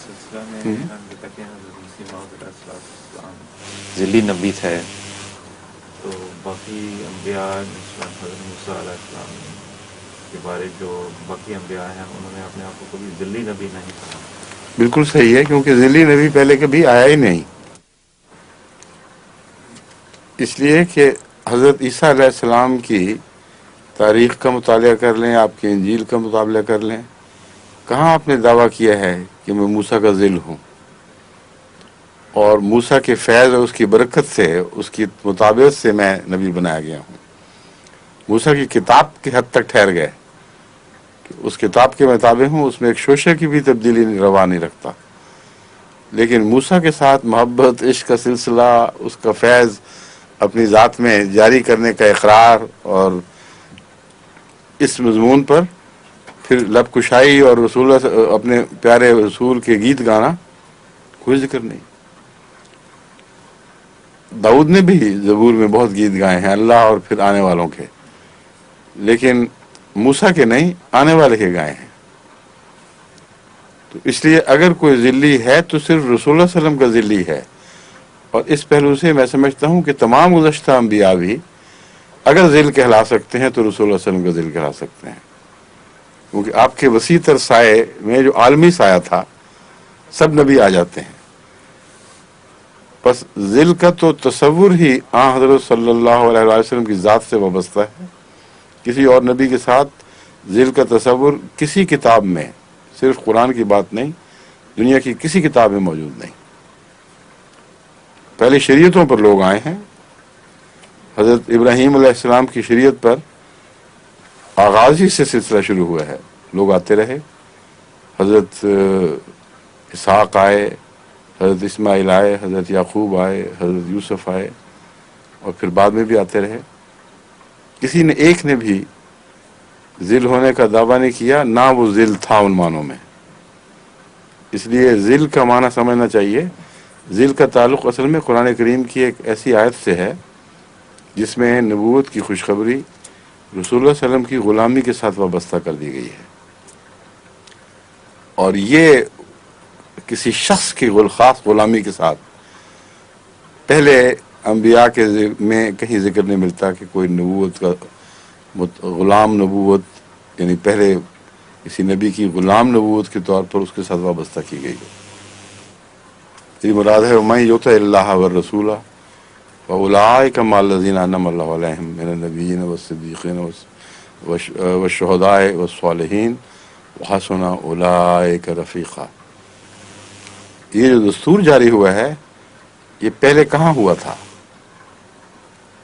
سلسلہ میں ہم یہ کہتے ہیں حضرت مسیح موعود علیہ السلام ذلی نبی تھے، تو باقی انبیاء مثلا حضرت موسیٰ علیہ السلام کے بارے جو باقی انبیاء ہیں انہوں نے اپنے آپ کو کبھی ذلی نبی نہیں کہا۔ بالکل صحیح ہے، کیونکہ ذلی نبی پہلے کبھی آیا ہی نہیں، اس لیے کہ حضرت عیسیٰ علیہ السلام کی تاریخ کا مطالعہ کر لیں، آپ کی انجیل کا مطالعہ کر لیں، کہاں آپ نے دعویٰ کیا ہے کہ میں موسیٰ کا ذل ہوں، اور موسیٰ کے فیض اور اس کی برکت سے، اس کی مطابقت سے میں نبی بنایا گیا ہوں۔ موسیٰ کی کتاب کی حد تک ٹھہر گئے کہ اس کتاب کے مطابق ہوں، اس میں ایک شوشے کی بھی تبدیلی روا نہیں رکھتا، لیکن موسیٰ کے ساتھ محبت، عشق کا سلسلہ، اس کا فیض اپنی ذات میں جاری کرنے کا اقرار، اور اس مضمون پر پھر لب کشائی اور رسول اپنے پیارے رسول کے گیت گانا، کوئی ذکر نہیں۔ داؤد نے بھی زبور میں بہت گیت گائے ہیں اللہ اور پھر آنے والوں کے، لیکن موسیٰ کے نہیں، آنے والے کے گائے ہیں۔ تو اس لیے اگر کوئی ذلی ہے تو صرف رسول اللہ صلی اللہ علیہ وسلم کا ذلی ہے، اور اس پہلو سے میں سمجھتا ہوں کہ تمام گزشتہ انبیاء بھی اگر ذل کہلا سکتے ہیں تو رسول اللہ صلی اللہ علیہ وسلم کا ذل کہلا سکتے ہیں، کیونکہ آپ کے وسیع تر سائے میں جو عالمی سایہ تھا سب نبی آ جاتے ہیں۔ بس ذل کا تو تصور ہی حضرت صلی اللہ علیہ وسلم کی ذات سے وابستہ ہے، کسی اور نبی کے ساتھ ذل کا تصور کسی کتاب میں، صرف قرآن کی بات نہیں، دنیا کی کسی کتاب میں موجود نہیں۔ پہلے شریعتوں پر لوگ آئے ہیں، حضرت ابراہیم علیہ السلام کی شریعت پر آغاز ہی سے سلسلہ شروع ہوا ہے، لوگ آتے رہے، حضرت اسحاق آئے، حضرت اسماعیل آئے، حضرت یعقوب آئے، حضرت یوسف آئے، اور پھر بعد میں بھی آتے رہے۔ کسی نے ایک نے بھی ذل ہونے کا دعویٰ نہیں کیا، نہ وہ ذل تھا ان معنوں میں۔ اس لیے ذل کا معنی سمجھنا چاہیے، ذل کا تعلق اصل میں قرآن کریم کی ایک ایسی آیت سے ہے جس میں نبوت کی خوشخبری رسول اللہ صلی اللہ علیہ وسلم کی غلامی کے ساتھ وابستہ کر دی گئی ہے، اور یہ کسی شخص کی خاص غلامی کے ساتھ پہلے انبیاء کے میں کہیں ذکر نہیں ملتا کہ کوئی نبوت کا غلام نبوت، یعنی پہلے کسی نبی کی غلام نبوت کے طور پر اس کے ساتھ وابستہ کی گئی ہے۔ یہ مراد ہے وَمَن يُطِعِ اللَّهَ وَالرَّسُولَ فَأُولَٰئِكَ مَعَ الَّذِينَ أَنْعَمَ اللَّهُ عَلَيْهِم مِّنَ النَّبِيِّينَ وَالصِّدِّيقِينَ وَالشُّهَدَاءِ وَالصَّالِحِينَ وَحَسُنَ أُولَٰئِكَ رَفِيقًا۔ یہ جو دستور جاری ہوا ہے یہ پہلے کہاں ہوا تھا؟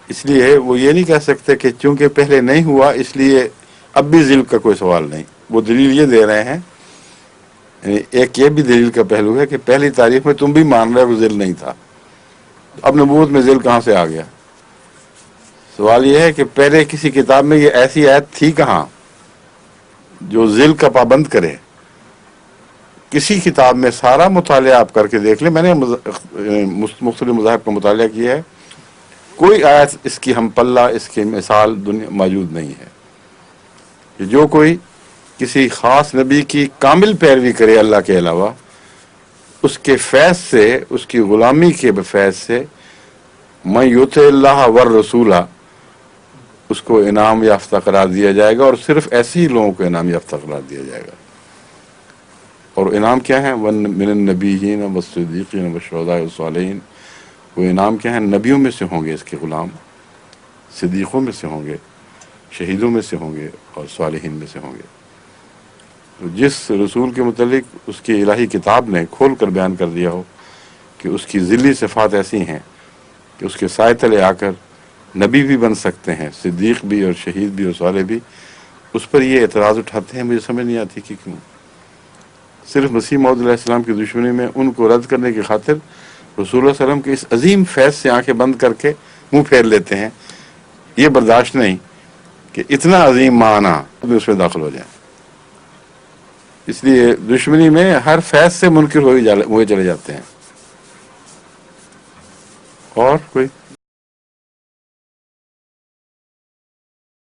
اس لیے وہ یہ نہیں کہہ سکتے کہ چونکہ پہلے نہیں ہوا اس لیے اب بھی ذل کا کوئی سوال نہیں۔ وہ دلیل یہ دے رہے ہیں، یعنی ایک یہ بھی دلیل کا پہلو ہے کہ پہلی تاریخ میں تم بھی مان رہے ہو ذل نہیں تھا، اب نبوت میں ذل کہاں سے آ گیا؟ سوال یہ ہے کہ پہلے کسی کتاب میں یہ ایسی آیت تھی کہاں جو ذل کا پابند کرے؟ کسی کتاب میں سارا مطالعہ آپ کر کے دیکھ لیں، میں نے مختلف مذاہب کا مطالعہ کیا ہے، کوئی آیت اس کی ہم پلہ، اس کی مثال دنیا موجود نہیں ہے کہ جو کوئی کسی خاص نبی کی کامل پیروی کرے اللہ کے علاوہ، اس کے فیض سے، اس کی غلامی کے فیض سے، من یطع اللہ والرسول، اس کو انعام یافتہ قرار دیا جائے گا، اور صرف ایسے ہی لوگوں کو انعام یافتہ قرار دیا جائے گا۔ اور انعام کیا ہے؟ من النبیین والصدیقین والشہداء والصالحین۔ وہ انعام کیا ہے؟ نبیوں میں سے ہوں گے اس کے غلام، صدیقوں میں سے ہوں گے، شہیدوں میں سے ہوں گے، اور صالحین میں سے ہوں گے۔ تو جس رسول کے متعلق اس کی الہی کتاب نے کھول کر بیان کر دیا ہو کہ اس کی ذلی صفات ایسی ہیں کہ اس کے سائے تلے آ کر نبی بھی بن سکتے ہیں، صدیق بھی اور شہید بھی اور صالح بھی، اس پر یہ اعتراض اٹھاتے ہیں۔ مجھے سمجھ نہیں آتی کہ کیوں صرف مسیح موعود علیہ السلام کی دشمنی میں ان کو رد کرنے کی خاطر رسول اللہ صلی اللہ علیہ وسلم کے اس عظیم فیض سے آنکھیں بند کر کے منہ پھیر لیتے ہیں۔ یہ برداشت نہیں کہ اتنا عظیم معنی اس میں داخل ہو جائیں، اس لیے دشمنی میں ہر فیض سے منکر ہوئے چلے جاتے ہیں۔ اور کوئی